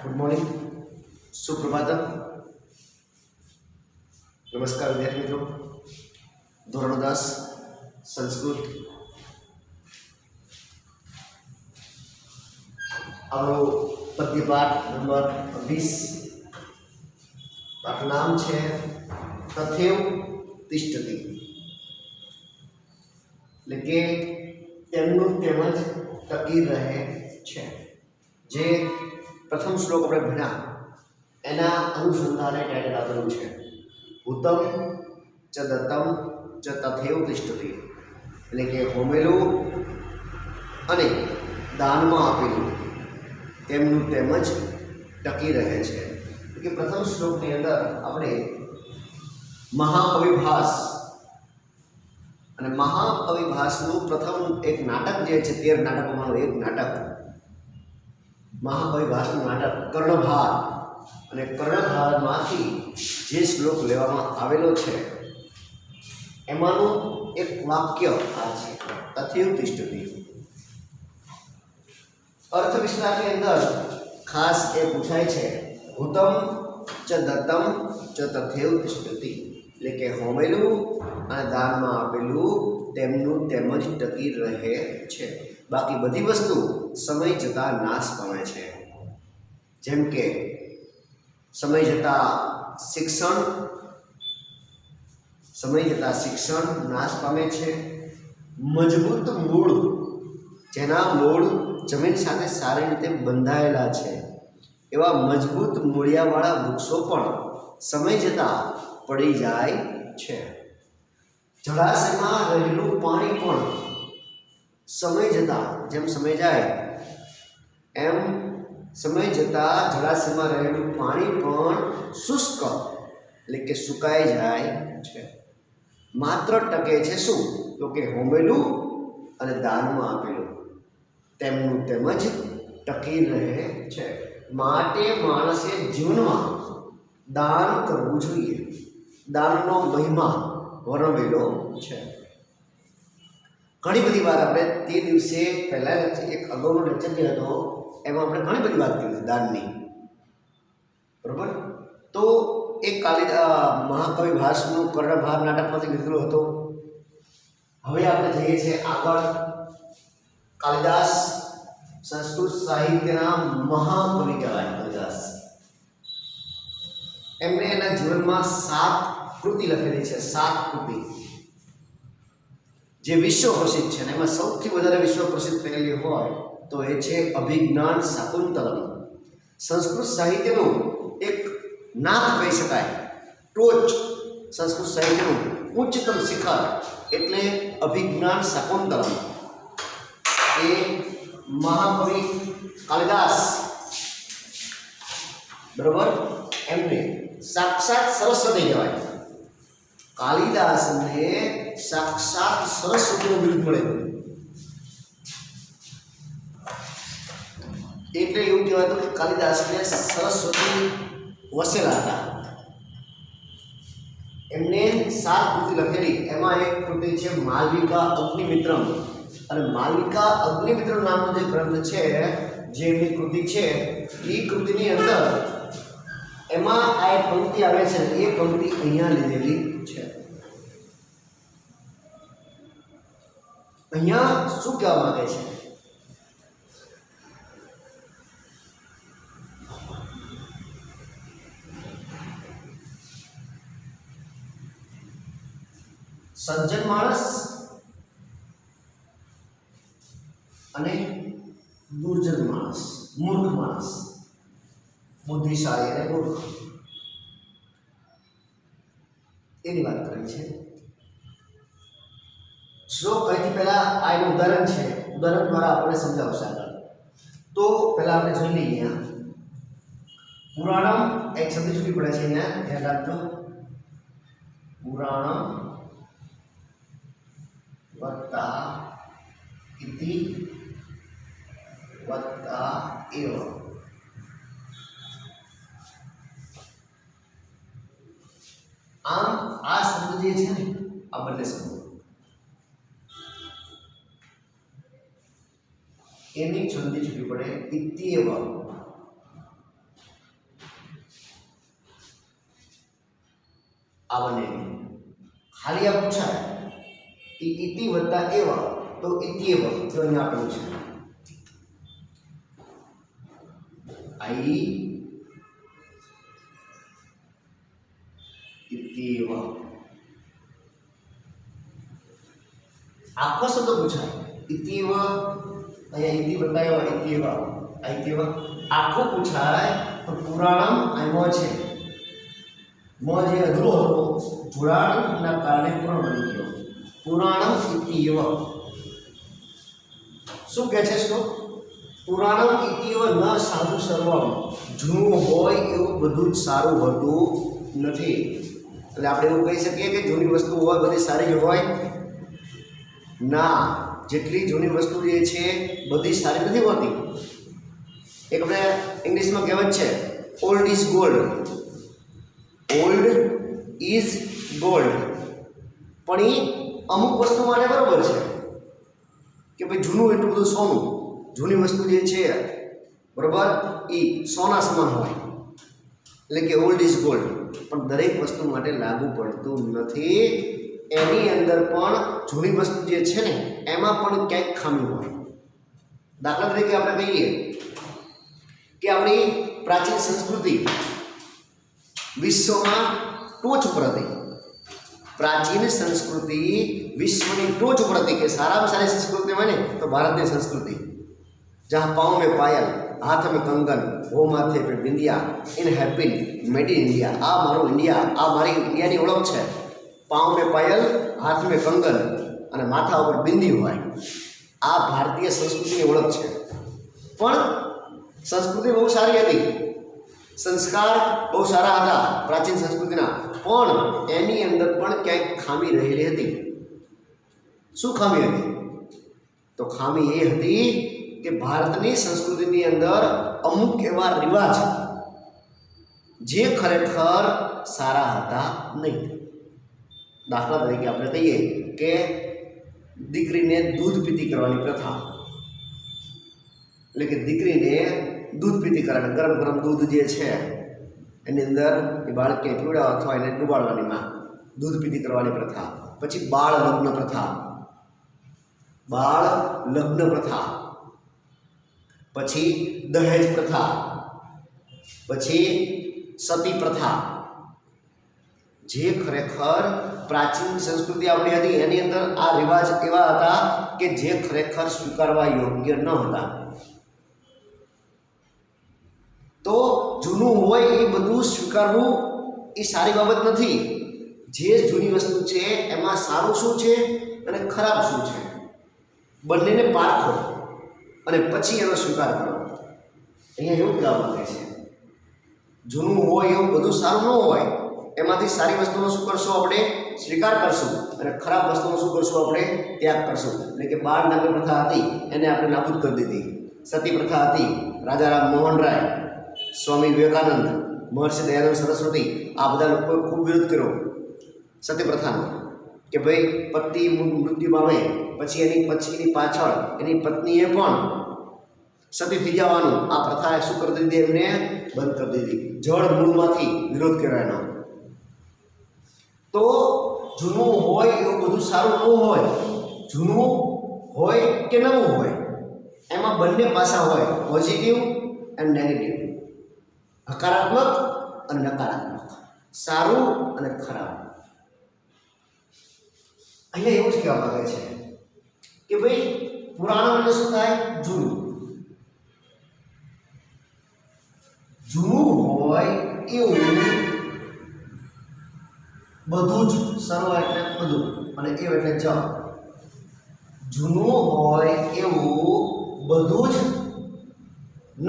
Good morning, Suprabhatam, नमस्कार विद्यार्थी मित्रों। धोरण 10 संस्कृत आवरो पद्यपाठ नंबर 20 पाठ नाम छे तथैव तिष्ठति એટલે કે તેમનું તેમજ ટકી રહે છે। જે પ્રથમ શ્લોક આપણે ભણ્યા એના અનુસંધાને ટાઇટલ આપેલું છે ભૂતમ ચ દત્તમ ચ તથૈવ તિષ્ઠતિ એટલે કે હોમેલું અને દાનમાં આપેલું તેમનું તેમજ ટકી રહે છે। કે પ્રથમ શ્લોકની અંદર આપણે મહાઅવિભાસ અને મહાઅવિભાસનું પ્રથમ એક નાટક જે છે 13 નાટકોમાંનું એક નાટક મહાઅવિભાસનું નાટક કર્ણભાર અને કર્ણભારમાંથી જે શ્લોક લેવામાં આવેલો છે એમાંનું એક વાક્ય આ છે તથૈવ તિષ્ઠતિ। अर्थ विस्तार के अंदर खास ए पूछाय छे भूतम च दत्तम च तथैव तिष्ठति એટલે કે હોમેલું અને દાનમાં આપેલું તેમનું તેમજ ટકી રહે છે। બાકી બધી વસ્તુ સમય જતા નાશ પામે છે। જેમ કે સમય જતા શિક્ષણ નાશ પામે છે। મજબૂત મૂળ જેના મૂળ जमीन साथे सारी रीते बंधायेला छे एवा मजबूत मूळियावाळा वृक्षो पण समय जता पड़ी जाय छे। जलाशयमां रहेલું पाणी पण समय जता जेम समय जाय एम समय जता जलाशयमां रहेલું पाणी पण शुष्क એટલે કે સુકાઈ જાય છે। માત્ર ટકે છે શું તો કે હોમેલું અને દાનમાં આપેલું તેમનું તેમજ ટકી રહે છે। માટે માણસે જીવનમાં દાન કરવું જોઈએ। દાનનો મહિમા વર્ણવેલો છે। ઘણી બધી વાર આપણે તે દિવસે પહેલા એક અગાઉનો લેક્ચર જે હતો એમાં આપણે ઘણી બધી વાત કરી દાનની, બરોબર। તો એક મહાકવિ ભાસનું કર્ણભાર નાટકમાંથી લીધેલો હતો। હવે આપણે જઈએ છીએ આગળ। कालिदास संस्कृत साहित्यना महाकवि कहेवाय कालिदास। एमने एना जीवनमां 7 कृति लखेली छे। 7 कृति जे विश्व प्रसिद्ध छे। एमां सौथी वधारे विश्व प्रसिद्ध थयेली होय तो ए छे अभिज्ञान शाकुंतलम। संस्कृत साहित्यનું एक नाथ कही शकाय, टोच संस्कृत साहित्यનું उच्चतम शिखर એટલે अभिज्ञान शाकुंतलम। ये महाकवि कालिदास बराबर एमने साक्षात सरस्वती कहेवाय। कालिदास ने साक्षात सरस्वती नो बिरुद मळेલું એટલે એવું કહેવાતું કે કાલિદાસ ને સરસ્વતી વસેલા હતા। એમને 7 કૃતિ લખેલી। એમાં એક કૃતિ છે માલવિકા અગ્નિમિત્રમ અને માલવિકા અગ્નિમિત્ર નામનો જે ગ્રંથ છે જે એમની કૃતિ છે એ કૃતિની અંદર એમાં આ એક પંક્તિ આવે છે એ પંક્તિ અહીંયા લીધેલી છે। અહીંયા શું કહેવા માંગે છે સજ્જન માણસ અને દુર્જન માણસ, મૂર્ખ માણસ, બુદ્ધિશાળી અને મૂર્ખ એની વાત કરી છે। શ્લોક કહીથી પહેલા આ એનું ઉદાહરણ છે, ઉદાહરણ દ્વારા આપણે સમજાવશે આગળ। તો પહેલા આપણે જોઈ લઈએ। પુરાણમ એક શબ્દ છૂટી પડે છે અહીંયા, ધ્યાન રાખજો। પુરાણમ વત્તા ઇતિ वत्ता एव। आम आ शब्द जे छे ने आ बने शब्द एनी छंदी छूटी पड़े इत्येव આ બંનેની ખાલી આ પૂછાય કે ઇતિ વત્તા એવ તો ઇત્યેવ જો અહીંયા આપેલું છે આઈ ઇત્યેવ આખો શબ્દ પૂછાય ઇત્યેવ અહીંયા ઇતિ વત્તા એવ ઇત્યેવ આઇત્યેવ આખો પૂછાય તો પુરાણમ આયમો છે મ જે અધૂરો હતો જોડાણના કારણે પૂર્ણ બની ગયો પુરાણમ ઇત્યેવ શું કહે છે શ્લોક પુરાણમ ઇત્યેવ ન સાધુ સર્વમ જૂનું હોય એવું બધું જ સારું હોતું નથી એટલે આપણે એવું કહી શકીએ કે જૂની વસ્તુ હોય બધી સારી જ હોય ના જેટલી જૂની વસ્તુ જે છે બધી સારી નથી હોતી એક આપણે ઇંગ્લિશમાં કહેવત છે old is gold old is gold પણ એ અમુક વસ્તુ માટે બરાબર છે કે ભાઈ જૂનું એટલું બધું સોનું જૂની વસ્તુ જે છે બરાબર એ સોના સમાન હોય એટલે કે ઓલ્ડ ઇઝ ગોલ્ડ પણ દરેક વસ્તુ માટે લાગુ પડતું નથી એની અંદર પણ જૂની વસ્તુ જે છે ને એમાં પણ ક્યાંક ખામી હોય દાખલા તરીકે આપણે કહીએ કે આપણી પ્રાચીન સંસ્કૃતિ વિશ્વમાં ટોચ ઉપર હતી પ્રાચીન સંસ્કૃતિ વિશ્વની ટોચ ઉપર હતી કે સારામાં સારી સંસ્કૃતિ હોય ને તો ભારતની સંસ્કૃતિ जहाँ पाँव में पायल हाथ में कंगन वो माथे पे बिंदिया in happy made in India आ मारू इंडिया आ मारी इंडिया की ओळख है पाँव में पायल हाथ में कंगन અને માથા ઉપર બિંદી હોય આ ભારતીય સંસ્કૃતિની ઓળખ છે પણ સંસ્કૃતિ બહુ સારી હતી સંસ્કાર બહુ સારા હતા પ્રાચીન સંસ્કૃતિના પણ એની અંદર પણ ક્યાંક ખામી રહેલી હતી શું ખામી હતી તો ખામી એ હતી કે ભારતની સંસ્કૃતિની અંદર અમુક એવા રિવાજ જે ખરેખર સારા હતા નહીં દાખલા તરીકે આપણે કહીએ કે દીકરીને દૂધ પીતી કરવાની પ્રથા એટલે કે દીકરીને દૂધ પીતી કરવાની ગરમ ગરમ દૂધ જે છે એની અંદર એ બાળકને પીવડાવવા અથવા એને ડૂબાડવાની માં દૂધ પીતી કરવાની પ્રથા પછી બાળ લગ્ન પ્રથા પછી દહેજ પ્રથા પછી સતી પ્રથા જે ખરેખર પ્રાચીન સંસ્કૃતિ આપણી હતી એની અંદર આ રિવાજ એવા હતા કે જે ખરેખર સ્વીકારવા યોગ્ય ન હતા તો જૂનું હોય એ બધું સ્વીકારવું એ સારી બાબત નથી જે જૂની વસ્તુ છે એમાં સારું શું છે અને ખરાબ શું છે બંનેને પારખો અને પછી એનો સ્વીકાર કરો અહીંયા એવું કહેવા માંગે છે જૂનું હોય એવું બધું સારું ન હોય એમાંથી સારી વસ્તુનો શું કરશું આપણે સ્વીકાર કરશું અને ખરાબ વસ્તુનો શું કરશું આપણે ત્યાગ કરશું એટલે કે બાળ નાગર પ્રથા હતી એને આપણે નાબૂદ કરી દીધી સતી પ્રથા હતી રાજા રામ મોહન રાય સ્વામી વિવેકાનંદ મહર્ષિ દયાનંદ સરસ્વતી આ બધા લોકોએ ખૂબ વિરોધ કર્યો સતી પ્રથાનો કે ભાઈ પતિ મૃત્યુ પામે પછી એની પાછળ એની પત્નીએ પણ સતી થઈ જવાનું આ પ્રથાએ શું કરી દીધી એમને બંધ કરી દીધી જળ મૂળમાંથી વિરોધ કર્યો એનો તો જૂનું હોય એવું બધું સારું ન હોય જૂનું હોય કે નવું હોય એમાં બંને પાસા હોય પોઝિટિવ એન્ડ નેગેટિવ હકારાત્મક અને નકારાત્મક સારું અને ખરાબ અહીંયા એવું જ કહેવા માંગે છે કે ભાઈ પુરાણો એટલે શું થાય જૂનું હોય એવું બધું જ સર્વ એટલે બધું અને એવ એટલે જ જૂનું હોય એવું બધું જ ન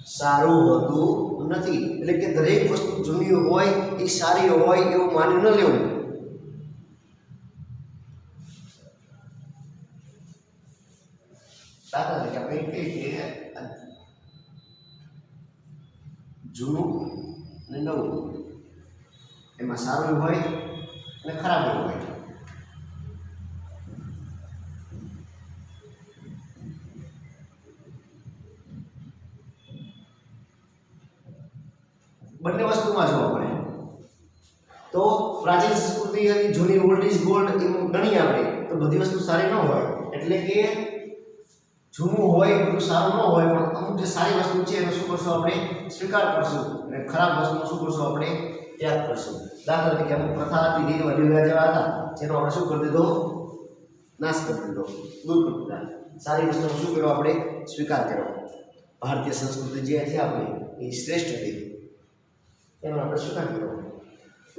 સારું હોતું નથી એટલે કે દરેક વસ્તુ જૂની હોય એ સારી હોય એવું માની ન લેવું દાખલા તરીકે આપણે કહીએ કે જૂનું અને નવું એમાં સારું હોય અને ખરાબ હોય બંને વસ્તુમાં જોવા પડે પ્રાચીન સંસ્કૃતિ અને જૂની ઓલ્ડ ઇઝ ગોલ્ડ એવું ગણી આપણે તો બધી વસ્તુ સારી ન હોય, એટલે કે જૂનું હોય બધું સારું ન હોય, પણ અમુક જે સારી વસ્તુ છે એનો શું કરશું આપણે સ્વીકાર કરશું અને ખરાબ વસ્તુનો શું કરશું આપણે ત્યાગ કરશું. દાખલા તરીકે અમુક પ્રથા હતી, રીત રિવાજ જેવા હતા જેનો આપણે શું કરી દીધો, નાશ કરી દીધો, દૂર કરી દીધા. સારી વસ્તુનો શું કર્યો આપણે સ્વીકાર કર્યો. ભારતીય સંસ્કૃતિ જે છે આપણી એ શ્રેષ્ઠ હતી એનો આપણે સ્વીકાર કર્યો.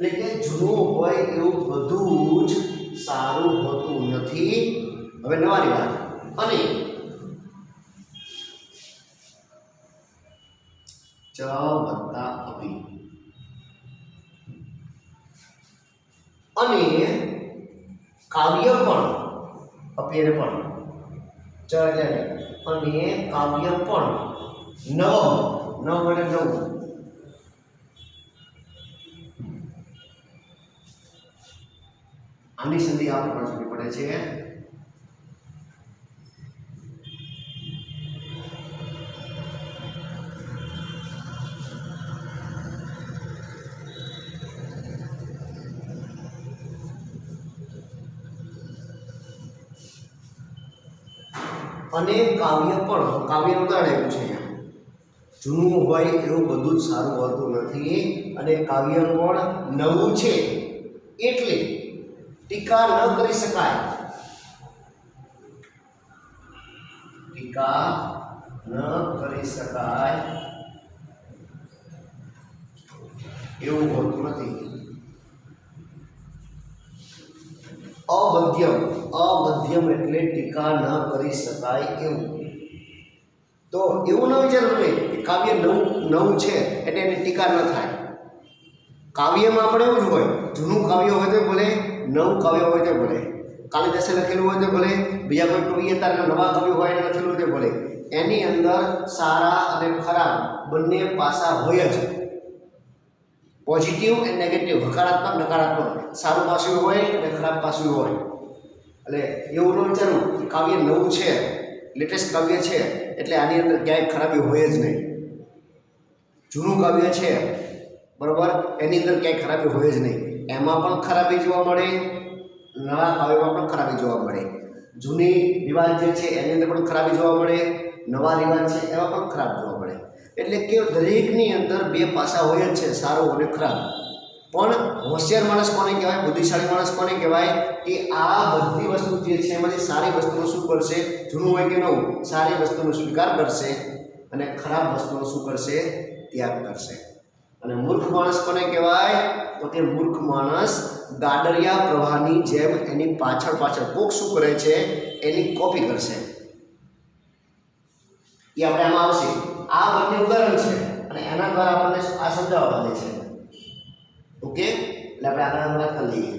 એટલે કે જૂનું હોય એવું બધું જ સારું હોતું નથી. હવે નવાની વાત, અને ચ વત્તા અપી, અને કાવ્ય પણ અપી એટલે પણ ચ એટલે અને કાવ્ય પણ નવ એટલે નવું આની સંધિ આપણે સમજવી પડે છે. અને કાવ્ય પણ, કાવ્યનું ઉદાહરણ આપ્યું છે અહીંયા. જૂનું હોય એવું બધું જ સારું હોતું નથી, અને કાવ્ય પણ નવું છે એટલે ટીકા ન કરી શકાય. ટીકા ન કરી શકાય એવું હોતું નથી. અવધ્યમ એટલે ટીકા ન કરી શકાય એવું. તો એવું ન વિચારવું નહીં કે કાવ્ય નવું છે એટલે એની ટીકા ન થાય. કાવ્યમાં આપણે એવું જ હોય, જૂનું કાવ્ય હોય તો ભલે, નવું કાવ્ય હોય તો ભલે, કાલિદાસે લખેલું હોય તો ભલે, બીજા કોઈ કવિએ તારના નવા કવિ હોય એને લખેલું હોય તો ભલે, એની અંદર સારા અને ખરાબ બંને પાસા હોય જ. પોઝિટિવ એન્ડ નેગેટિવ, હકારાત્મક નકારાત્મક, સારું પાસું હોય અને ખરાબ પાસું હોય. એટલે એવું ન વિચારવું કે કાવ્ય નવું છે, લેટેસ્ટ કાવ્ય છે એટલે આની અંદર ક્યાંય ખરાબી હોય જ નહીં. જૂનું કાવ્ય છે બરાબર, એની અંદર ક્યાંય ખરાબી હોય જ નહીં. એમાં પણ ખરાબી જોવા મળે, નવા કાવ્યમાં પણ ખરાબી જોવા મળે. જૂની રિવાજ જે છે એની અંદર પણ ખરાબી જોવા મળે, નવા રિવાજ છે એમાં પણ ખરાબ જોવા મળે. એટલે કે દરેકની અંદર બે પાસા હોય જ છે, સારું અને ખરાબ. પણ હોશિયાર માણસ કોને કહેવાય, બુદ્ધિશાળી માણસ કોને કહેવાય કે આ બધી વસ્તુ જે છે એમાંથી સારી વસ્તુનો શું કરશે, જૂનું હોય કે નવું, સારી વસ્તુનો સ્વીકાર કરશે અને ખરાબ વસ્તુનો શું કરશે, ત્યાગ કરશે. અને મૂર્ખ માણસ કોને કહેવાય તો કે મૂર્ખ માણસ ગાડરિયા પ્રવાહની જેમ એની પાછળ કોક શું કરે છે એની કોપી કરશે. એ આપણે આમાં આવશે. આ બંને ઉદાહરણ છે અને એના દ્વારા આપણને આ સમજાવવા દે છે. ઓકે, એટલે આપણે આગળ વાત કરી લઈએ.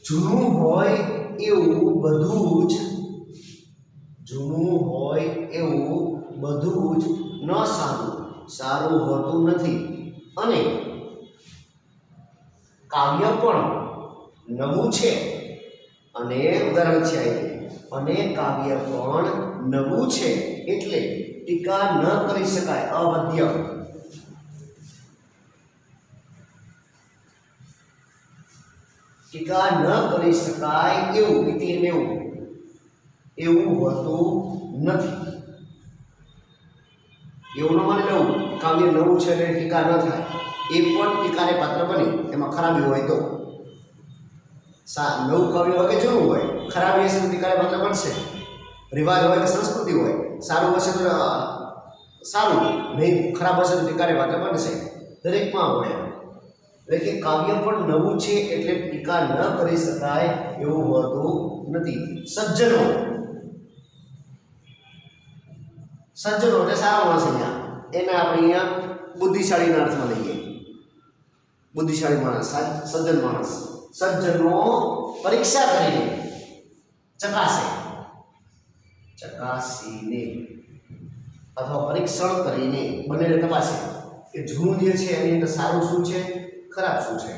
જૂનું હોય એવું બધું જ, જૂનું હોય એવું બધું જ ન સારું હોતું નથી, અને કાવ્ય પણ નવું છે, અને ઉદાહરણ છે અને કાવ્ય પણ નવું છે એટલે ટીકા ન કરી શકાય. અવધ્ય, ટીકા ન કરી શકાય એવું, એવું હોતું નથી. એવું ન માની લેવું કાવ્ય નવું છે એટલે ટીકા ન થાય. એ પણ ટીકાને પાત્ર બની, એમાં ખરાબી હોય તો. નવું કાવ્ય હોય કે જૂનું હોય, ખરાબી હશે તો ટીકાને પાત્ર બનશે. રિવાજ હોય કે સંસ્કૃતિ હોય, સારું હશે તો સારું, નહીં ખરાબ હશે તો ટીકાને પાત્ર બનશે. દરેકમાં હોય. એટલે કે કાવ્ય પણ નવું છે એટલે ટીકા ન કરી શકાય એવું હોતું નથી. સજ્જનો એટલે સારા માણસ, અહીંયા એને આપણે અહીંયા બુદ્ધિશાળીના અર્થમાં લઈએ. બુદ્ધિશાળી માણસ, સજ્જન માણસ. સજ્જનો પરીક્ષા કરીને ચકાસીને અથવા પરીક્ષણ કરીને બંનેને તપાસે કે જૂનું જે છે એની અંદર સારું શું છે, ખરાબ શું છે.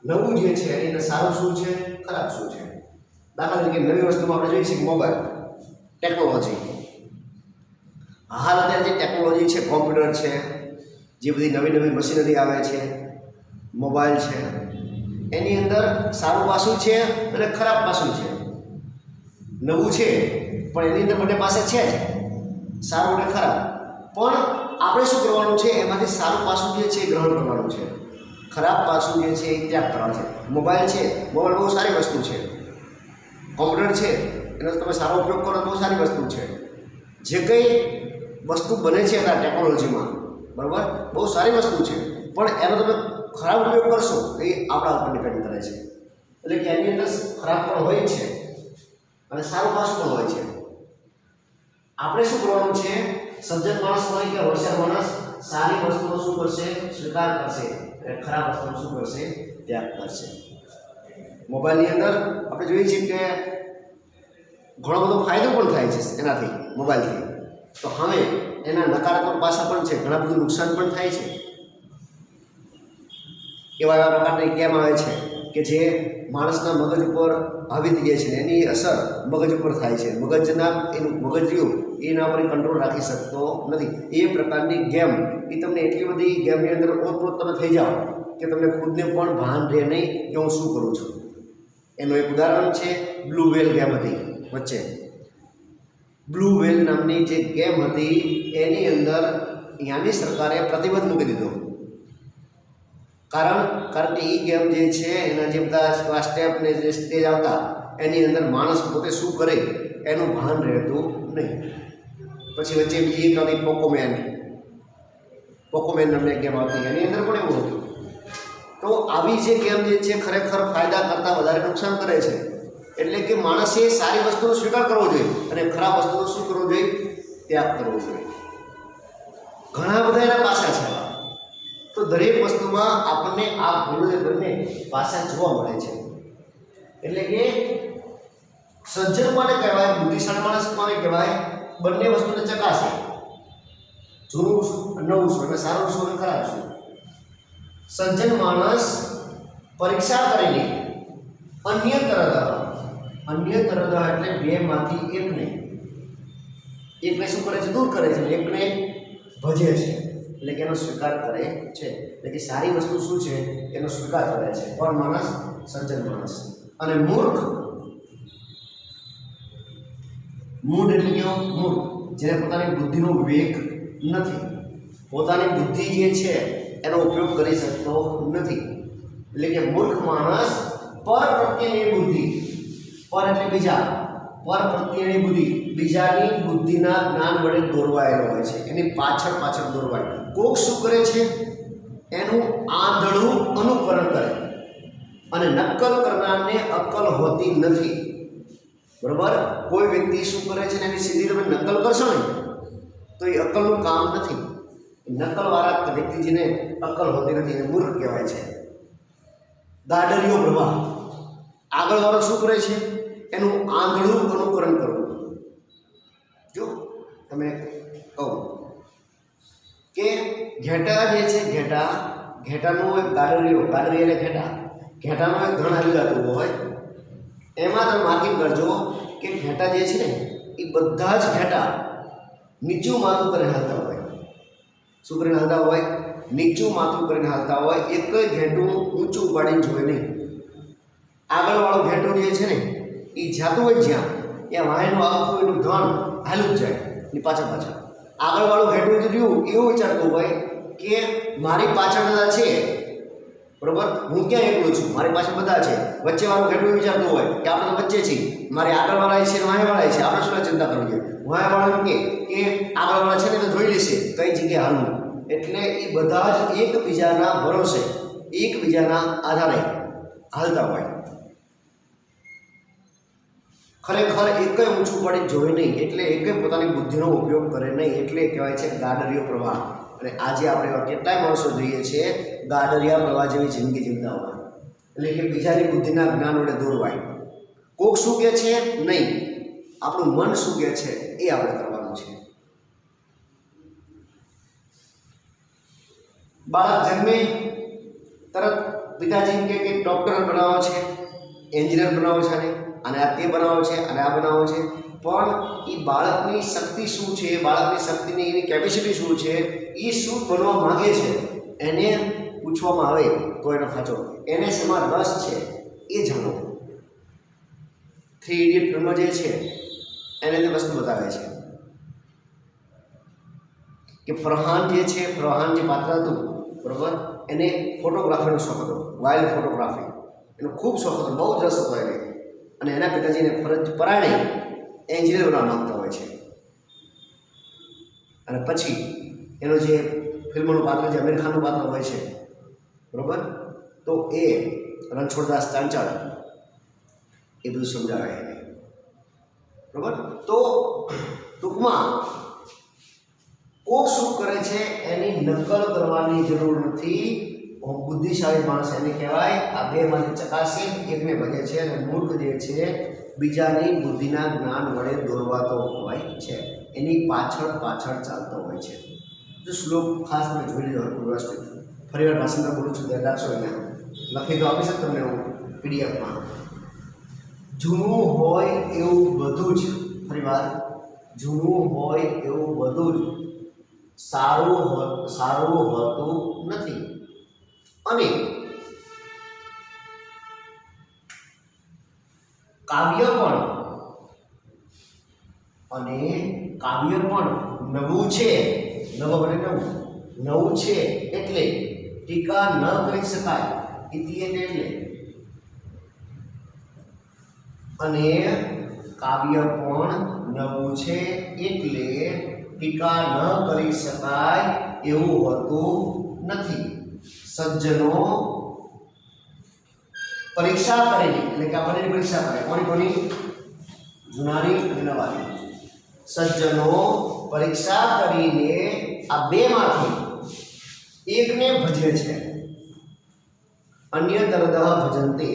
નવું જે છે એની અંદર સારું શું છે, ખરાબ શું છે. દાખલા તરીકે નવી વસ્તુમાં આપણે જોઈએ છીએ મોબાઈલ, ટેકનોલોજી. હાલ અત્યારે જે ટેકનોલોજી છે, કોમ્પ્યુટર છે, જે બધી નવી મશીનરી આવે છે, મોબાઈલ છે, એની અંદર સારું પાસું છે અને ખરાબ પાસું છે. નવું છે પણ એની અંદર બંને પાસે છે જ, સારું અને ખરાબ. પણ આપણે શું કરવાનું છે, એમાંથી સારું પાસું જે છે એ ગ્રહણ કરવાનું છે, ખરાબ પાસું જે છે એ ત્યાગ કરવાનું છે. મોબાઈલ છે, મોબાઈલ બહુ સારી વસ્તુ છે. કોમ્પ્યુટર છે, એનો તમે સારો ઉપયોગ કરો તો બહુ સારી વસ્તુ છે. જે કંઈ વસ્તુ બને છે આ ટેકનોલોજીમાં, બરાબર, બહુ સારી વસ્તુ છે, પણ એનો તમે ખરાબ ઉપયોગ કરશો તો એ આપણા ઉપર ડિપેન્ડ કરે છે. એટલે કે એની અંદર ખરાબ પણ હોય જ છે અને સારું પાસું પણ હોય છે. આપણે શું કરવાનું છે, સજ્જન માણસ હોય કે હોશિયાર માણસ સારી વસ્તુનો શું કરશે, સ્વીકાર કરશે, અને ખરાબ વસ્તુનો શું કરશે, ત્યાગ કરશે. મોબાઈલની અંદર આપણે જોઈએ છીએ કે ઘણો બધો ફાયદો પણ થાય છે એનાથી, મોબાઈલથી. તો હવે એના નકારાત્મક પાસા પણ છે, ઘણા બધું નુકસાન પણ થાય છે. એવા એવા પ્રકારની ગેમ આવે છે કે જે માણસના મગજ ઉપર આવી થઈ જાય છે, એની અસર મગજ ઉપર થાય છે. મગજના એનું મગજિયું એના પર કંટ્રોલ રાખી શકતો નથી. એ પ્રકારની ગેમ એ તમને એટલી બધી ગેમની અંદર ઓતપ્રોત તમે થઈ જાઓ કે તમને ખુદને પણ ભાન રહે નહીં કે હું શું કરું છું. એનું એક ઉદાહરણ છે, બ્લુ વેલ ગેમ હતી વચ્ચે. બ્લુ વેલ નામની જે ગેમ હતી એની અંદર ત્યાંની સરકારે પ્રતિબંધ મૂકી દીધો. કારણ કે એ ગેમ જે છે એના જે બધા સ્ટેપ ને જે સ્ટેજ આવતા એની અંદર માણસ પોતે શું કરે એનું ભાન રહેતું નહીં. પછી વચ્ચે બીજી એક હતી પોકોમેન નામની ગેમ આવતી, એની અંદર પણ એવું હતું. તો આવી જે ગેમ જે છે ખરેખર ફાયદા કરતાં વધારે નુકસાન કરે છે. એટલે કે માણસે સારી વસ્તુનો સ્વીકાર કરવો જોઈએ અને ખરાબ વસ્તુનો શું કરવો જોઈએ, ત્યાગ કરવો જોઈએ. ઘણા બધા એના પાસા છે. તો દરેક વસ્તુમાં આપણને આ બંને પાસા જોવા મળે છે. એટલે કે સજ્જન કોને કહેવાય, બુદ્ધિશાળી માણસ કોને કહેવાય, બંને વસ્તુને ચકાસે, જૂનું શું નવું શું, અને સારું શું અને ખરાબ શું. સજ્જન માણસ પરીક્ષા કરેલી અન્ય તરત એટલે બેમાંથી એકને શું કરે છે, દૂર કરે છે, એકને ભજે છે, એટલે કે એનો સ્વીકાર કરે છે. એટલે કે સારી વસ્તુ શું છે એનો સ્વીકાર કરે છે. કોણ માણસ? સજ્જન માણસ. અને મૂર્ખ જેને પોતાની બુદ્ધિનો વિવેક નથી, પોતાની બુદ્ધિ જે છે એનો ઉપયોગ કરી શકતો નથી. એટલે કે મૂર્ખ માણસ પર પ્રત્યેની બુદ્ધિ, પર એટલે બીજા, પર પ્રત્યેની બુદ્ધિ બીજાની બુદ્ધિના જ્ઞાન વડે દોરવાયેલો હોય છે, એની પાછળ દોરવાય. કોક શું કરે છે, એનું આંધળું અનુકરણ કરે અને નકલ કરનારને અક્કલ હોતી નથી. બરાબર, કોઈ વ્યક્તિ શું કરે છે ને એની સીધી તમે નકલ કરશો ને તો એ અક્કલનું કામ નથી. નકલવાળા વ્યક્તિ જેને અક્કલ હોતી નથી એ મૂર્ખ કહેવાય છે. ગાડરિયો પ્રવાહ, આગળવાળો શું કરે છે એનું આંધળું અનુકરણ કરવું. જો તમે કહો કે ઘેટા જે છે, ઘેટાનું એક ગાડરિયો એટલે ઘેટાનું એક ધણ આવી જતું હોય, એમાં તમે માર્કિંગ કરજો કે ઘેટા જે છે ને એ બધા જ ઘેટા નીચું માથું કરીને હાલતા હોય. શું કરીને હાલતા હોય? નીચું માથું કરીને હાલતા હોય. એક ઘેટું ઊંચું ઉપાડીને જોવે નહીં. આગળવાળું ઘેટું જે છે ને એ જાતું હોય જ્યાં ત્યાં વાયનું આખું એનું ધણ હાલું જ જાય એની પાછળ. આગળવાળું ઘેટું જે રહ્યું એવું વિચારતું હોય કે મારી પાછળ બધા છે, બરોબર, હું ક્યાં એકલો છું, મારી પાસે બધા છે. વચ્ચેવાળું ઘેટું વિચારતું હોય કે આપણે તો વચ્ચે છીએ, મારે આગળવાળા છે ને વાંહેવાળા છે, આપણે શું ચિંતા કરવી જોઈએ. વાંહેવાળું કે આગળવાળા છે ને તો જોઈ લેશે કઈ જગ્યાએ હાલવું. એટલે એ બધા જ એકબીજાના ભરોસે, એકબીજાના આધારે હાલતા હોય. ખરેખર એક ઊંચું પડી જોઈ નહીં, એટલે એક પોતાની બુદ્ધિનો ઉપયોગ કરે નહીં. એટલે કહેવાય છે ગાડરિયો પ્રવાહ. અને આજે આપણે કેટલાય માણસો જોઈએ છીએ ગાડરિયા પ્રવાહ જેવી જિંદગી જીવતા હોય. એટલે કે બીજાની બુદ્ધિના જ્ઞાન વડે દોરવાય. કોક શું કહે છે નહીં, આપણું મન શું કહે છે એ આપણે કરવાનું છે. બાળક જન્મે તરત પિતાજી કે ડૉક્ટર બનાવો છે, એન્જિનિયર બનાવો છે, અને આ તે બનાવો છે અને આ બનાવો છે. પણ એ બાળકની શક્તિ શું છે, બાળકની શક્તિની એની કેપેસિટી શું છે, એ શું બનવા માગે છે એને પૂછવામાં આવે તો એનો સાચો એને શેમાં રસ છે એ જાણો. 3 ઇડિયટ ફિલ્મ જે છે એને તે વસ્તુ બતાવે છે કે ફરહાન જે છે, ફરહાન જે પાત્ર હતું બરાબર, એને ફોટોગ્રાફીનો શોખ હતો, વાઇલ્ડ ફોટોગ્રાફી એનો ખૂબ શોખ હતો, બહુ જ રસ હતો એને. અને એના પિતાજીને ફરજ પરાણે એન્જિનિયર બનવા માંગતા હોય છે. અને પછી એનો જે ફિલ્મનું પાત્ર જે આમિર ખાનનું પાત્ર હોય છે બરાબર, તો એ રણછોડદાસ ચાંચળ એ બધું સમજાવે એને બરાબર. તો ટૂંકમાં કોક શું કરે છે એની નકલ કરવાની જરૂર નથી. બુદ્ધિશાળી માણસ એને કહેવાય. આ બેમાંથી ચકાસે એકને ભજે છે અને મૂર્ખ જે છે બીજાની બુદ્ધિના જ્ઞાન વડે દોરવાતો હોય છે, એની પાછળ પાછળ ચાલતો હોય છે. જો શ્લોક ખાસ તમે જોઈ લીધો હોય વ્યવસ્થિત, ફરી વાર ભાષાંતર બોલું છું ધ્યાન રાખશો. અહીંયા લખી તો આપી શકું તમને હું પીડીએફમાં. જૂનું હોય એવું બધું જ, ફરી વાર, જૂનું હોય એવું બધું જ સારું હોતું નથી. અને કાવ્ય પણ નવું છે, નવું એટલે નવું છે એટલે ટીકા ન કરી શકાય. એટલે અને કાવ્ય પણ નવું છે એટલે ટીકા ન કરી શકાય એવું હોતું નથી. સજ્જનો પરીક્ષા કરેલી, એટલે કે આપણને પરીક્ષા કરે કોની? જૂનાની અને નવાની. સજ્જનો પરીક્ષા કરીને આ બેમાંથી એકને ભજે છે. અન્ય તરદહ ભજન્તે,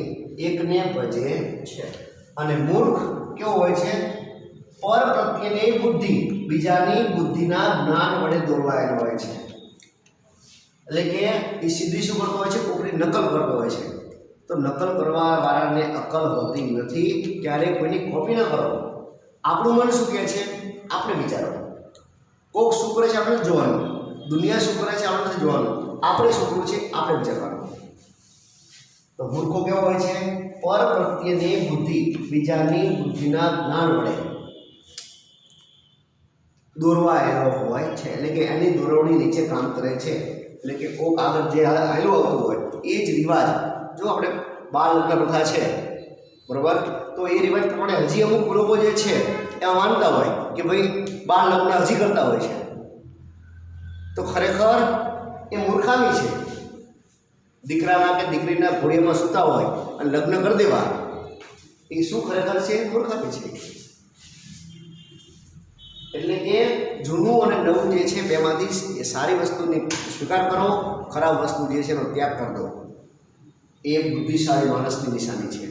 એકને ભજે છે. અને મૂર્ખ કેવો હોય છે? પર પ્રત્યેની બુદ્ધિ, બીજાની બુદ્ધિના જ્ઞાન વડે દોરવાયેલો હોય છે. એટલે કે એ સીધી શું કરતો હોય છે? કોકની નકલ કરતો હોય છે. તો નકલ કરવા વાળાને અકલ હોતી નથી. ક્યારેય કોઈની કોપી ન કરો. આપણું મન શું કહે છે આપણે વિચારો. કોક શું કરે છે આપણે જોવાનું, દુનિયા શું કરે છે આપણે નથી જોવાનું, આપણે શું કરવું છે આપણે વિચારવાનું. તો મૂર્ખો કેવો હોય છે? પર પ્રત્યેની બુદ્ધિ, બીજાની બુદ્ધિના જ્ઞાન વડે દોરવાયેલો હોય છે. એટલે કે એની દોરવણી નીચે કામ કરે છે. એટલે કે કોક આગળ જે હાલ્યું આવતું હોય એ જ રિવાજ. જો આપણે બાળ લગ્ન પ્રથા છે બરાબર, તો એ રિવાજ પ્રમાણે હજી અમુક લોકો જે છે એ માનતા હોય કે ભાઈ બાળ લગ્ન હજી કરતા હોય છે. તો ખરેખર એ મૂર્ખામી છે. દીકરાના કે દીકરીના ઘોડિયામાં સૂતા હોય અને લગ્ન કરી દેવા, એ શું ખરેખર છે? મૂર્ખામી છે. એટલે કે જૂનું અને નવું જે છે બેમાંથી સારી વસ્તુને સ્વીકાર કરો, ખરાબ વસ્તુ જે છે એનો ત્યાગ કરી દો. એ બુદ્ધિશાળી માણસની નિશાની છે.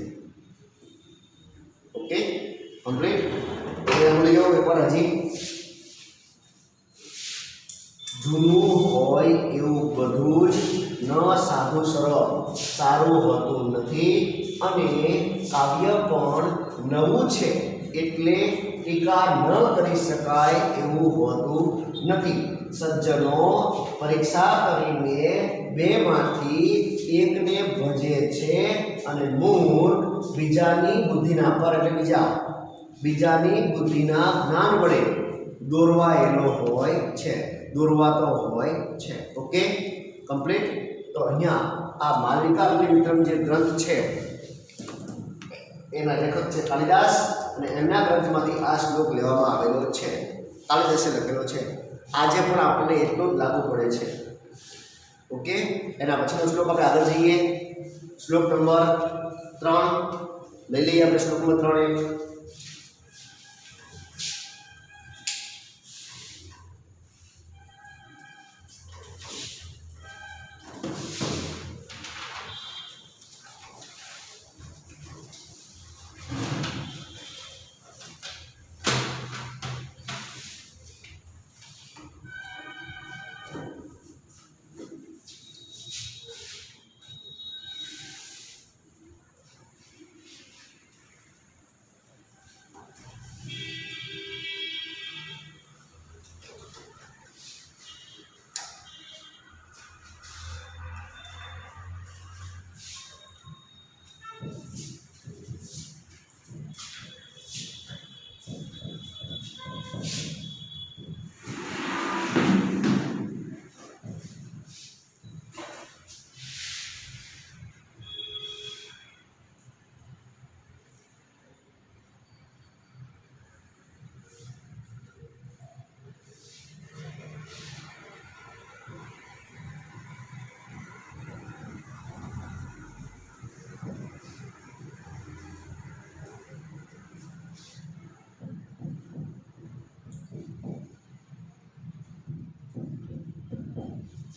Okay, complete. બોલી જાઓ એકવાર હજી. જૂનું હોય એવું બધું જ ન સાધુ સરળ સારું હોતું નથી. અને કાવ્ય પણ નવું છે એટલે ટીકા ન કરી શકાય એવું હોતું નથી. સજ્જનો પરીક્ષા કરીને બેમાંથી એકને ભજે છે અને મૂર્ખ બીજાની બુદ્ધિના પર એટલે બીજાની બુદ્ધિના જ્ઞાન વડે દોરવાયેલો હોય છે, દોરવાતો હોય છે. Okay, complete. તો અહીંયા આ માલિકા અગ્નિમિત્રમ જે ગ્રંથ છે એના લેખક છે કાલિદાસ, અને એમના ગ્રંથમાંથી આ શ્લોક લેવામાં આવેલો છે. કાલિદાસે લખેલો છે. આજે પણ આપણને એટલો જ લાગુ પડે છે. ઓકે, એના પછીનો શ્લોક આપણે આગળ જઈએ. શ્લોક નંબર 3 લઈ લઈએ આપણે. શ્લોક નંબર 3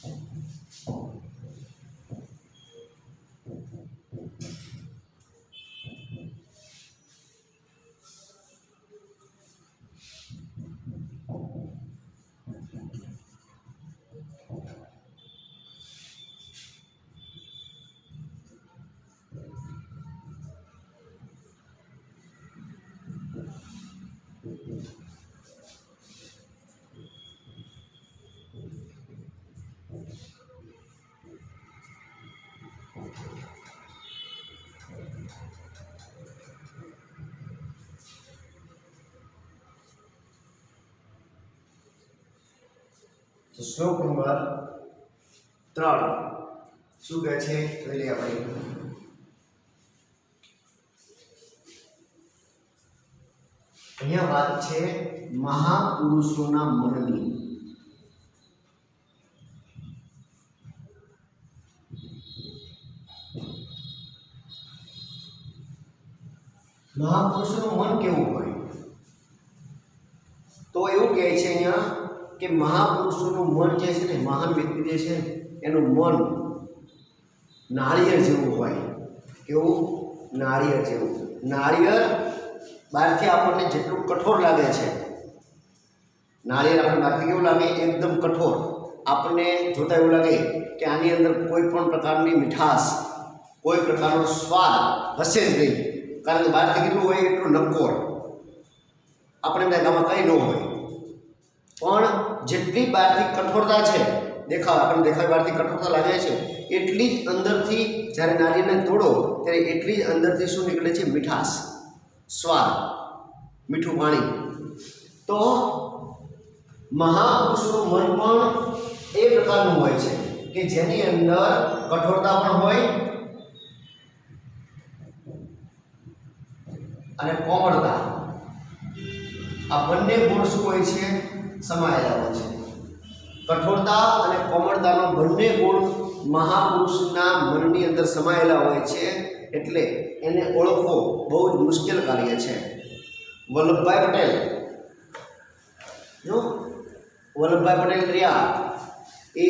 तो श्लोक नंबर 3 શું કહે છે જોઈ લઈએ આપણે। અહીંયા વાત છે મહાપુરુષોના મનની। મહાપુરુષોનું મન કેવું હોય તો એવું કહે છે અહીંયા કે મહાપુરુષોનું મન જે છે ને, મહાન વ્યક્તિ જે છે એનું મન નાળિયેર જેવું હોય। કેવું? નાળિયેર જેવું। નાળિયેર બહારથી આપણને જેટલું કઠોર લાગે છે, નાળિયેર આપણે બહારથી કેવું લાગે? એકદમ કઠોર। આપણને જોતા એવું લાગે કે આની અંદર કોઈ પણ પ્રકારની મીઠાશ, કોઈ પ્રકારનો સ્વાદ હશે જ નહીં, કારણ કે બહારથી કેટલું હોય એટલું નક્કોર, આપણે એમ આમાં કંઈ ન હોય। પણ જેટલી બહારથી કઠોરતા છે, દેખાવ આપણને દેખાવ બહારથી કઠોરતા લાગે છે, એટલી જ અંદરથી જ્યારે નાળિયેરને તોડો ત્યારે એટલી જ અંદરથી શું નીકળે છે? મીઠાશ, સ્વાદ, મીઠું પાણી। તો મહાપુરુષોનું મન પણ એ પ્રકારનું હોય છે કે જેની અંદર કઠોરતા પણ હોય અને કોમળતા, આ બંને ગુણ શું હોય છે? સમાયેલા હોય છે। કઠોરતા અને કોમળતાનો બંને ગુણ મહાપુરુષના મનની અંદર સમાયેલા હોય છે, એટલે એને ઓળખવો બહુ જ મુશ્કેલ કાર્ય છે। વલ્લભભાઈ પટેલ, જો વલ્લભભાઈ પટેલ રહ્યા એ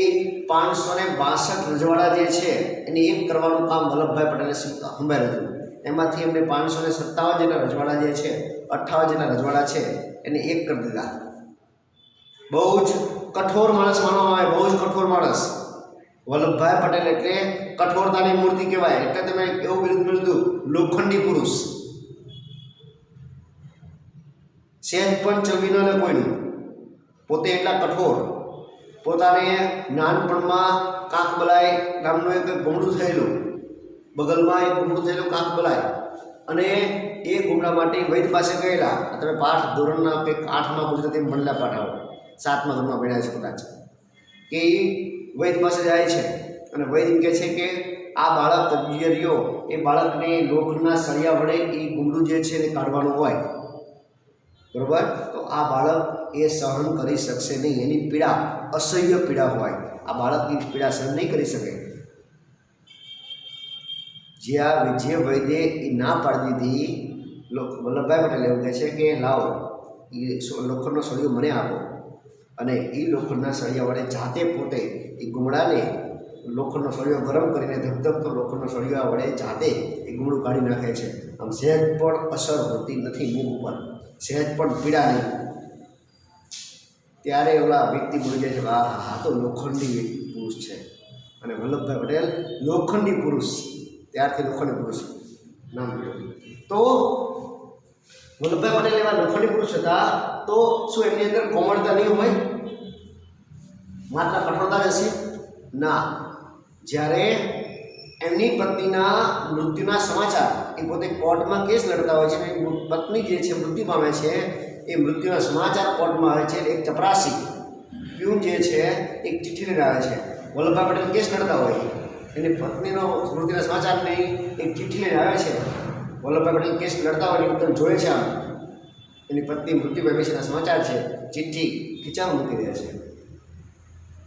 562 રજવાડા જે છે એને એક કરવાનું કામ વલ્લભભાઈ પટેલે સંભાળ્યું હતું। એમાંથી એમને 557 જેટલા રજવાડા જે છે, 58 જેટલા રજવાડા છે એને એક કરી દીધા। બહુ જ કઠોર માણસ માનવામાં આવે, બહુ જ કઠોર માણસ વલ્લભભાઈ પટેલ એટલે કઠોરતાની મૂર્તિ કહેવાય। એટલે તમે એવું કીધું લોખંડી પુરુષ, સહેજ પણ ચલવી ન લે કોઈનું, પોતે એટલા કઠોર। પોતાને નાનપણમાં કાકબલાઈ નામનું એક ગુમડું થયેલું, બગલમાં એક ગુમડું થયેલું કાકબલાઈ, અને એ ગુમડા માટે વૈદ પાસે ગયેલા। તમે પાઠ ધોરણના કે 8માં ગુજરાતી ભણેલા પાઠ આવો, 7મા ધોરણમાં ભણ્યા છે કદાચ, કે એ વૈદ પાસે જાય છે અને વૈદ એમ કહે છે કે આ બાળક જે રહ્યો એ બાળકને લોખંડના સળિયા વડે એ ગુમડું જે છે એને કાઢવાનું હોય, બરાબર? તો આ બાળક એ સહન કરી શકશે નહીં, એની પીડા અસહ્ય પીડા હોય, આ બાળક એ પીડા સહન નહીં કરી શકે। જે વૈદ્ય એ ના પાડી દીધી, વલ્લભભાઈ પટેલ એવું કહે છે કે લાવો એ લોખંડનો સળિયો મને આપો, અને એ લોખંડના સળિયા વડે જાતે પોતે એ ગુમડાને લોખંડનો સળિયો ગરમ કરીને ધબધબતો લોખંડનો સળિયા વડે જાતે એ ગુમડું કાઢી નાખે છે। આમ સહેજ પણ અસર હોતી નથી મુખ ઉપર, સહેજ પણ પીડા નહીં। ત્યારે ઓલા વ્યક્તિ બોલી જાય છે, હા હા તો લોખંડી પુરુષ છે। અને વલ્લભભાઈ પટેલ લોખંડી પુરુષ, ત્યારથી લોખંડી પુરુષ નામ મળ્યું। તો વલ્લભભાઈ પટેલ એવા લોખંડી પુરુષ હતા, તો શું એમની અંદર કોમળતા નહીં હોય? માત્ર કઠોરતા હશે? ના। જ્યારે એમની પત્નીના મૃત્યુના સમાચાર, એ પોતે કોર્ટમાં કેસ લડતા હોય છે, પત્ની જે છે મૃત્યુ પામે છે, એ મૃત્યુના સમાચાર કોર્ટમાં આવે છે। એક ચપરાસી પ્યુન જે છે એક ચિઠ્ઠી લઈને આવે છે, વલ્લભભાઈ પટેલ કેસ લડતા હોય, એની પત્નીનો મૃત્યુના સમાચાર નહીં એક ચિઠ્ઠી લઈને આવે છે। વલ્લભભાઈ પટેલ કેસ લડતા હોય એકદમ જોડે છે, આમ એની પત્ની મૃત્યુ પામી છે સમાચાર છે, ચિઠ્ઠી ખીચામાં મૂકી દે છે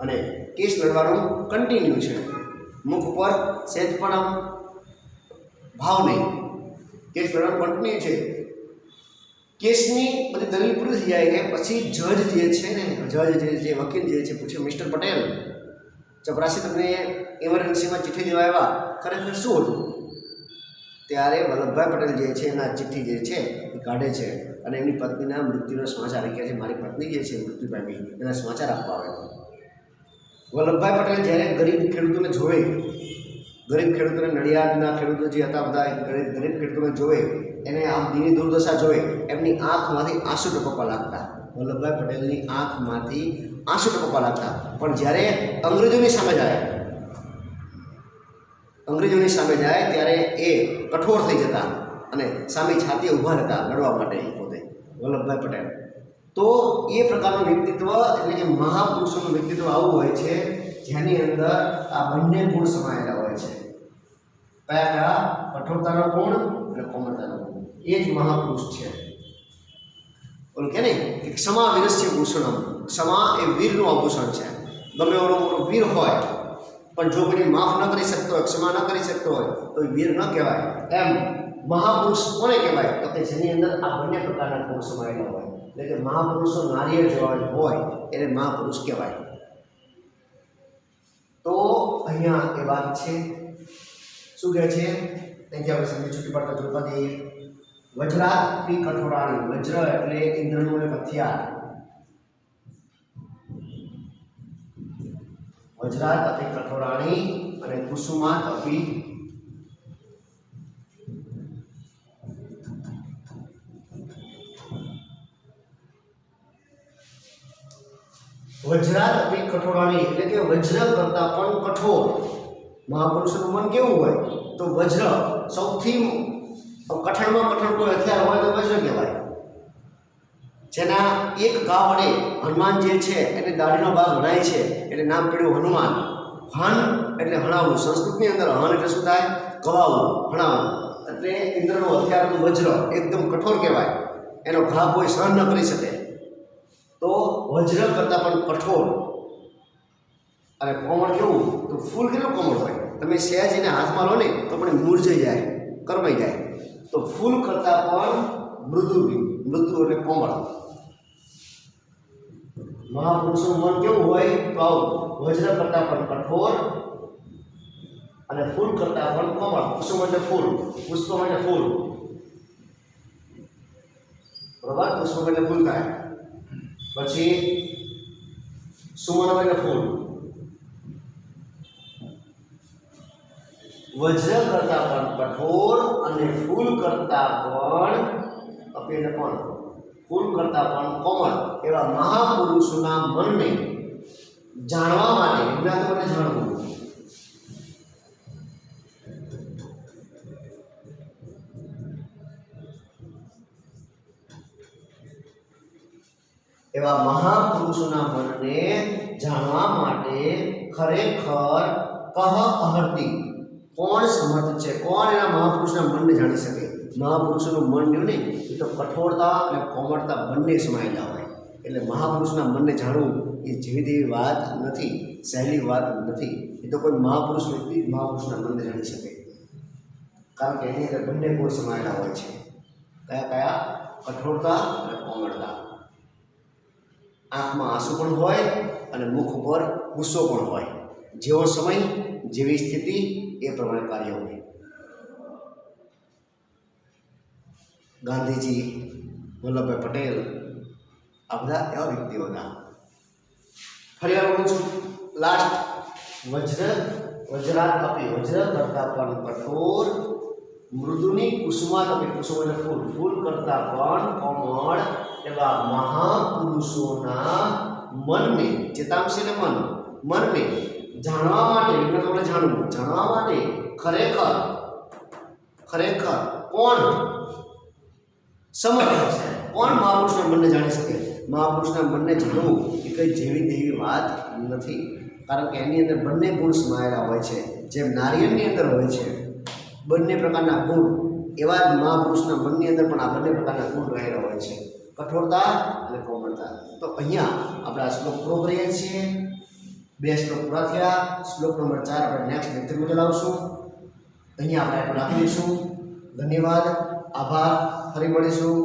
અને કેસ લડવાનું કન્ટિન્યુ છે। મુખ પર સહેજ પણ આમ ભાવ નહીં, કેસ લડવાનું કન્ટિન્યુ છે। કેસની બધી દલીલ પૂરી થઈ જાય કે પછી જજ જે છે ને, જજ જે વકીલ જે છે પૂછે, મિસ્ટર પટેલ ચપરાસી તમને ઇમરજન્સીમાં ચિઠ્ઠી દેવા આવ્યા, ખરેખર શું હતું? ત્યારે વલ્લભભાઈ પટેલ જે છે એના ચિઠ્ઠી જે છે એ કાઢે છે અને એમની પત્નીના મૃત્યુનો સમાચાર આવી ગયા છે. મારી પત્ની જે છે મૃત્યુ પામી, એના સમાચાર આપવા આવે. વલ્લભભાઈ પટેલ જ્યારે ગરીબ ખેડૂતોને જોવે, ગરીબ ખેડૂતોને, નડિયાદના ખેડૂતો જે હતા બધા ગરીબ ખેડૂતોને જોવે, એને આમ દીની દુર્દશા જોવે, એમની આંખમાંથી આંસુ ટપકવા લાગતા. વલ્લભભાઈ પટેલની આંખમાંથી આંસુ ટપકવા લાગતા. પણ જ્યારે અંગ્રેજોની સામે જાય ત્યારે એ કઠોર થઈ જતા અને સામે છાતીએ ઊભા રહેતા લડવા માટે પોતે વલ્લભભાઈ પટેલ. તો એ પ્રકારનું વ્યક્તિત્વ એટલે કે મહાપુરુષોનું વ્યક્તિત્વ આવું હોય છે જેની અંદર આ બંને ગુણ સમાયેલા હોય છે. કયા કયા? કઠોરતાનો ગુણ અને કોમળતાનો ગુણ. એ જ મહાપુરુષ છે. ઓલું કે નહીં કે ક્ષમા વીરસ્ય ભૂષણમ, ક્ષમા એ વીરનું આભૂષણ છે. ગમે એવો મોટો વીર હોય પણ જો કોઈને માફ ન કરી શકતો હોય, ક્ષમા ન કરી શકતો હોય તો એ વીર ન કહેવાય. એમ મહાપુરુષ કોને કહેવાય? તો કે જેની અંદર આ બંને પ્રકારના ગુણ સમાયેલા હોય. એટલે કે મહાપુરુષો નારિયેળ જેવા હોય એને મહાપુરુષ કહેવાય. તો અહીંયા એ વાત છે. શું કહે છે? ત્યાંથી આપણે સમજી છૂટી પડતા જોતા જઈએ. વજ્રાપી કઠોરાણી. વજ્ર એટલે ઇન્દ્રનું એક હથિયાર. વજ્રાત અપી કઠોરાણી અને કુસુમાત અપી વજ્રાત અપી કઠોરાણી એટલે કે વજ્ર કરતા પણ કઠોર. મહાપુરુષનું મન કેવું હોય? તો વજ્ર સૌથી કઠણમાં કઠણ કોઈ હથિયાર હોય તો વજ્ર કહેવાય. જેના એક ઘા વડે હનુમાન જે છે એને દાઢીનો ભાગ હણાય છે એટલે નામ પડ્યું હનુમાન. હન એટલે હણાવવું. સંસ્કૃતની અંદર હન એટલે શું થાય? કવાવું, હણાવવું. એટલે ઇન્દ્રનો હથિયારનું વજ્ર એકદમ કઠોર કહેવાય. એનો ઘા કોઈ સહન ન કરી શકે. તો વજ્ર કરતાં પણ કઠોર. અને કોમળ કેવું? તો ફૂલ કેટલું કોમળ હોય? તમે સહેજ એને હાથમાં લો ને તો પણ મૂરઝાઈ જાય, કરમાઈ જાય. તો ફૂલ કરતાં પણ મૃદુ એટલે કોમળ. મહાપુરુષનું મન કેવું હોય? તો આવું વજ્ર કરતાં પણ કઠોર અને ફૂલ કરતાં પણ કોમળ. કુસુમ એટલે ફૂલ, પુષ્પમ એટલે ફૂલ. બરાબર? પુષ્પમ એટલે ફૂલ થાય. પછી સુમન એટલે ફૂલ. વજ્ર કરતા પણ કઠોર અને ફૂલ કરતા પણ અપીને પણ ફૂલ કરતા પણ કોમળ એવા મહાપુરુષોના મનને જાણવા માટે વિજ્ઞાનોને જાણવું. એવા મહાપુરુષોના મનને જાણવા માટે ખરેખર કહ અહર્તિ કોણ સમર્થ છે? કોણ એના મહાપુરુષના મનને જાણી શકે? મહાપુરુષોનું મન રહ્યું ને એ તો કઠોરતા અને કોમળતા બંને સમાયેલા હોય. એટલે મહાપુરુષના મનને જાણવું એ જેવી તેવી વાત નથી, સહેલી વાત નથી. એ તો કોઈ મહાપુરુષ વ્યક્તિ મહાપુરુષના મનને જાણી શકે. કારણ કે એની અંદર બંને ગુણ સમાયેલા હોય છે. કયા કયા? કઠોરતા અને કોમળતા. આંખમાં આંસુ પણ હોય અને મુખ ઉપર ગુસ્સો પણ હોય. જેવો સમય, જેવી સ્થિતિ એ પ્રમાણે કાર્ય હોય. ગાંધીજી, વલ્લભભાઈ પટેલ આ બધા એવા વ્યક્તિઓ હતા. ફરી વાર બોલું છું. લાસ્ટ વજ્રાત અપી વજ્ર કરતા પણ કઠોર, મૃદુની કુસુમાત અપી કુસુમ એટલે ફૂલ, ફૂલ કરતા પણ કોમળ એવા મહાપુરુષોના મનને, ચેતાંશને મનને જાણવા માટે, જાણવા માટે ખરેખર કોણ સમર્થ છે? કોણ મહાપુરુષના મનને જાણી શકે? મહાપુરુષના મનને જાણવું એ કંઈ જેવી તેવી વાત નથી. કારણ કે એની અંદર બંને ગુણ સમાયેલા હોય છે. જેમ નારિયેળની અંદર હોય છે બંને પ્રકારના ગુણ, એવા જ મહાપુરુષના મનની અંદર પણ આ બંને પ્રકારના ગુણ રહેલા હોય છે, કઠોરતા અને કોમળતા. તો અહીંયા આપણે આ શ્લોક પૂરો કરીએ છીએ. 2 શ્લોક પૂરા થયા. શ્લોક નંબર 4 આપણે નેક્સ્ટ લેક્ચરમાં ચલાવશું. અહીંયા આપણે રાખીશું. ધન્યવાદ, આભાર. ફરી મળીશું.